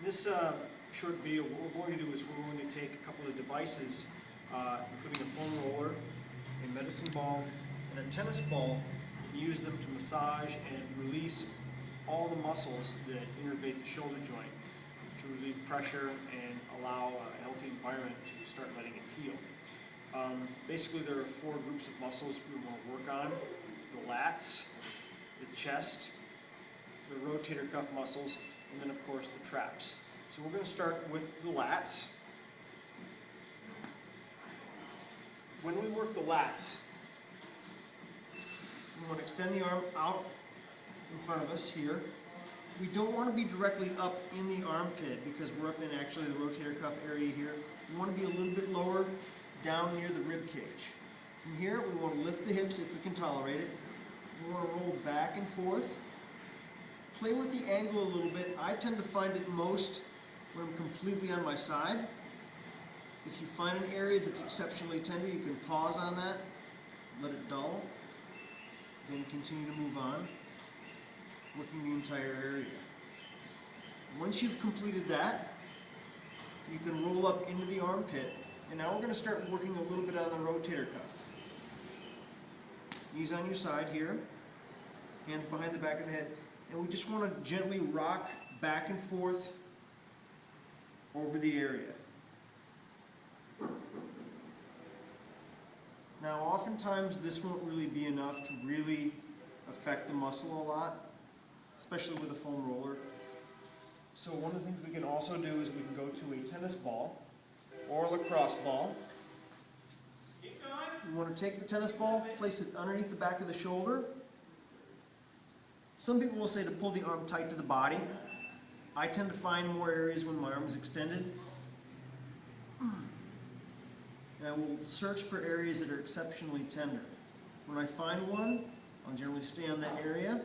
this short video, what we're going to do is we're going to take a couple of devices, including a foam roller, a medicine ball, and a tennis ball, and use them to massage and release all the muscles that innervate the shoulder joint to relieve pressure and allow a healthy environment to start letting it heal. Basically, there are 4 groups of muscles we want to work on: the lats, the chest, the rotator cuff muscles, and then of course the traps. So we're going to start with the lats. When we work the lats, we want to extend the arm out in front of us here. We don't want to be directly up in the armpit because we're up in actually the rotator cuff area here. We want to be a little bit lower down near the rib cage. From here, we want to lift the hips if we can tolerate it. We want to roll back and forth. Play with the angle a little bit. I tend to find it most when I'm completely on my side. If you find an area that's exceptionally tender, you can pause on that, let it dull, then continue to move on, working the entire area. Once you've completed that, you can roll up into the armpit, and now we're going to start working a little bit on the rotator cuff. Knees on your side here, hands behind the back of the head, and we just want to gently rock back and forth over the area. Now, oftentimes this won't really be enough to really affect the muscle a lot, especially with a foam roller. So one of the things we can also do is we can go to a tennis ball or a lacrosse ball. You want to take the tennis ball, place it underneath the back of the shoulder. Some people will say to pull the arm tight to the body. I tend to find more areas when my arm is extended. And I will search for areas that are exceptionally tender. When I find one, I'll generally stay on that area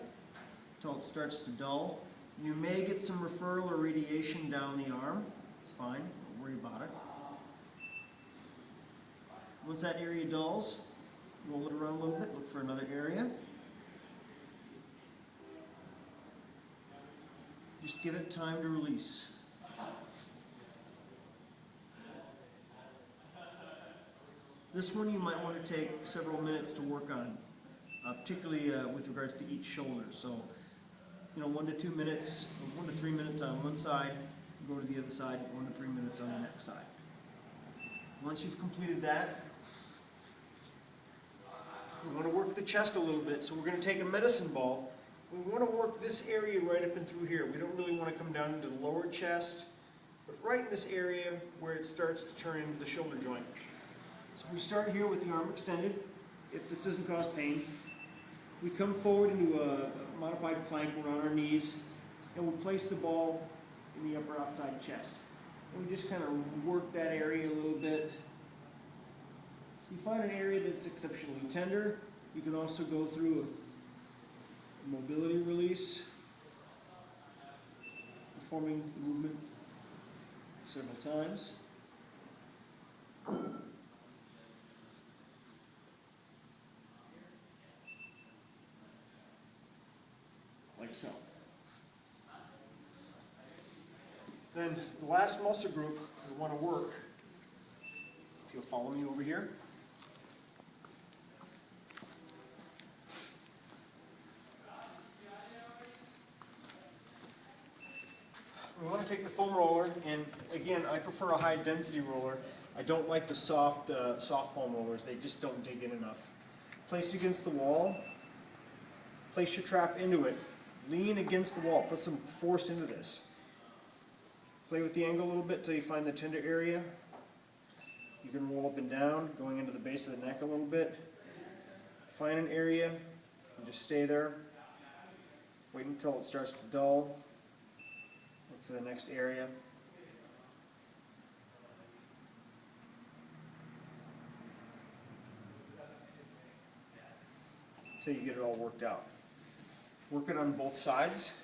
until it starts to dull. You may get some referral or radiation down the arm. It's fine, don't worry about it. Once that area dulls, roll it around a little bit, look for another area. Just give it time to release. This one you might want to take several minutes to work on, particularly with regards to each shoulder. So, 1 to 2 minutes, 1 to 3 minutes on one side, go to the other side, 1 to 3 minutes on the next side. Once you've completed that, we want to work the chest a little bit. So we're going to take a medicine ball. We want to work this area right up and through here. We don't really want to come down into the lower chest, but right in this area where it starts to turn into the shoulder joint. So we start here with the arm extended. If this doesn't cause pain, we come forward into a modified plank. We're on our knees, and we place the ball in the upper outside chest. And we just kind of work that area a little bit. If you find an area that's exceptionally tender, you can also go through a mobility release, performing the movement several times. Like so. Then the last muscle group we want to work, if you'll follow me over here. We want to take the foam roller, and again, I prefer a high density roller. I don't like the soft foam rollers. They just don't dig in enough. Place it against the wall. Place your trap into it. Lean against the wall. Put some force into this. Play with the angle a little bit until you find the tender area. You can roll up and down, going into the base of the neck a little bit. Find an area and just stay there. Wait until it starts to dull. Look for the next area. Until you get it all worked out. Work it on both sides.